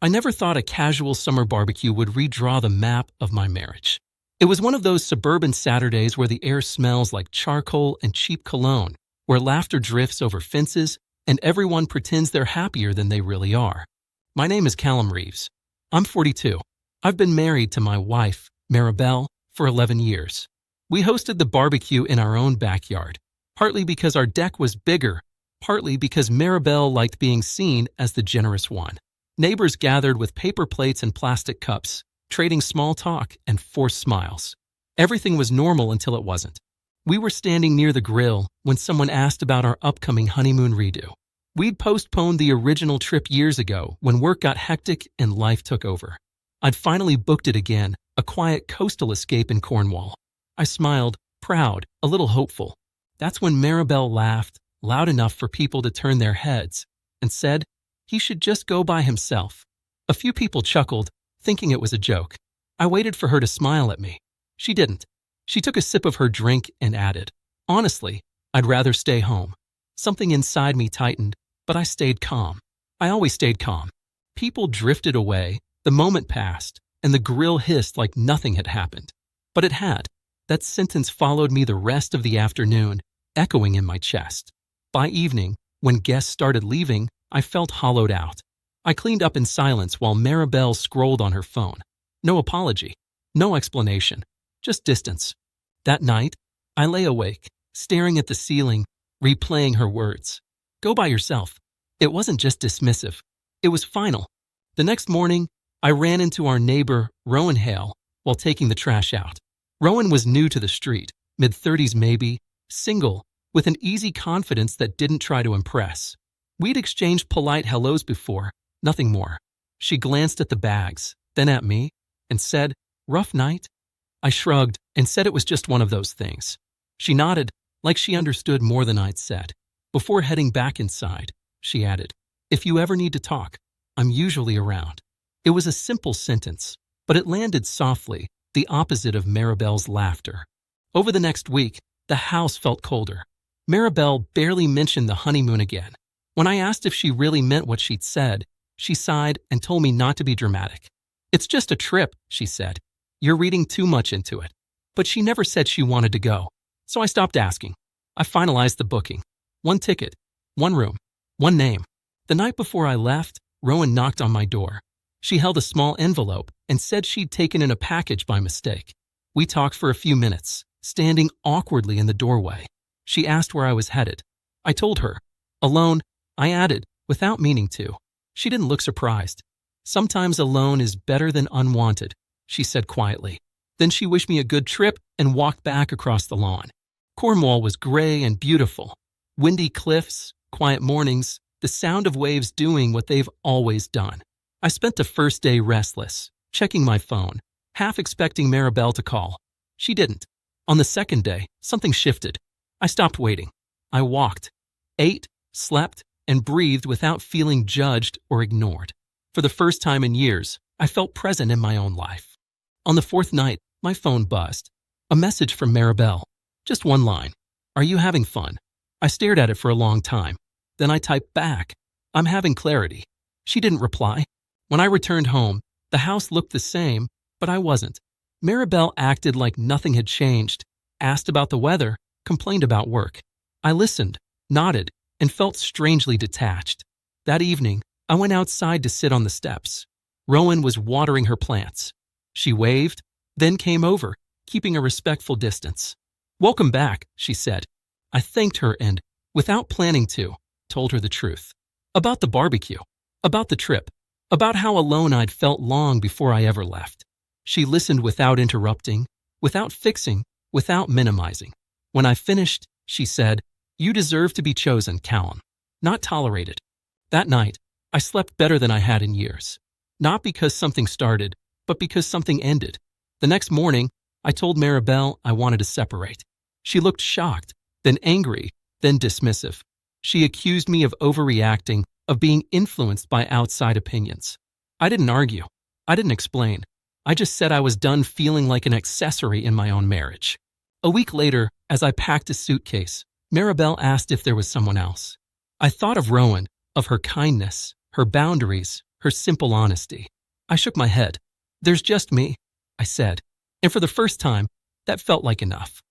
I never thought a casual summer barbecue would redraw the map of my marriage. It was one of those suburban Saturdays where the air smells like charcoal and cheap cologne, where laughter drifts over fences and everyone pretends they're happier than they really are. My name is Callum Reeves. I'm 42. I've been married to my wife, Maribel, for 11 years. We hosted the barbecue in our own backyard, partly because our deck was bigger, partly because Maribel liked being seen as the generous one. Neighbors gathered with paper plates and plastic cups, trading small talk and forced smiles. Everything was normal until it wasn't. We were standing near the grill when someone asked about our upcoming honeymoon redo. We'd postponed the original trip years ago when work got hectic and life took over. I'd finally booked it again, a quiet coastal escape in Cornwall. I smiled, proud, a little hopeful. That's when Maribel laughed, loud enough for people to turn their heads, and said he should just go by himself. A few people chuckled, thinking it was a joke. I waited for her to smile at me. She didn't. She took a sip of her drink and added, "Honestly, I'd rather stay home." Something inside me tightened, but I stayed calm. I always stayed calm. People drifted away, the moment passed, and the grill hissed like nothing had happened. But it had. That sentence followed me the rest of the afternoon, echoing in my chest. By evening, when guests started leaving, I felt hollowed out. I cleaned up in silence while Maribel scrolled on her phone. No apology, no explanation, just distance. That night, I lay awake, staring at the ceiling, replaying her words. Go by yourself. It wasn't just dismissive. It was final. The next morning, I ran into our neighbor, Rowan Hale, while taking the trash out. Rowan was new to the street, mid-30s maybe, single, with an easy confidence that didn't try to impress. We'd exchanged polite hellos before, nothing more. She glanced at the bags, then at me, and said, "Rough night?" I shrugged and said it was just one of those things. She nodded, like she understood more than I'd said. Before heading back inside, she added, "If you ever need to talk, I'm usually around." It was a simple sentence, but it landed softly, the opposite of Maribel's laughter. Over the next week, the house felt colder. Maribel barely mentioned the honeymoon again. When I asked if she really meant what she'd said, she sighed and told me not to be dramatic. "It's just a trip," she said. "You're reading too much into it." But she never said she wanted to go, so I stopped asking. I finalized the booking. One ticket, one room, one name. The night before I left, Rowan knocked on my door. She held a small envelope and said she'd taken in a package by mistake. We talked for a few minutes, standing awkwardly in the doorway. She asked where I was headed. I told her. Alone, I added, without meaning to. She didn't look surprised. "Sometimes alone is better than unwanted," she said quietly. Then she wished me a good trip and walked back across the lawn. Cornwall was gray and beautiful. Windy cliffs, quiet mornings, the sound of waves doing what they've always done. I spent the first day restless, checking my phone, half expecting Maribel to call. She didn't. On the second day, something shifted. I stopped waiting. I walked, ate, slept, and breathed without feeling judged or ignored. For the first time in years, I felt present in my own life. On the fourth night, my phone buzzed. A message from Maribel. Just one line. "Are you having fun?" I stared at it for a long time. Then I typed back, "I'm having clarity." She didn't reply. When I returned home, the house looked the same, but I wasn't. Maribel acted like nothing had changed, asked about the weather, complained about work. I listened, nodded, and felt strangely detached. That evening, I went outside to sit on the steps. Rowan was watering her plants. She waved, then came over, keeping a respectful distance. "Welcome back," she said. I thanked her and, without planning to, told her the truth. About the barbecue, about the trip, about how alone I'd felt long before I ever left. She listened without interrupting, without fixing, without minimizing. When I finished, she said, "You deserve to be chosen, Callum, not tolerated." That night, I slept better than I had in years. Not because something started, but because something ended. The next morning, I told Maribel I wanted to separate. She looked shocked, then angry, then dismissive. She accused me of overreacting, of being influenced by outside opinions. I didn't argue. I didn't explain. I just said I was done feeling like an accessory in my own marriage. A week later, as I packed a suitcase, Maribel asked if there was someone else. I thought of Rowan, of her kindness, her boundaries, her simple honesty. I shook my head. There's just me, I said, and for the first time, that felt like enough.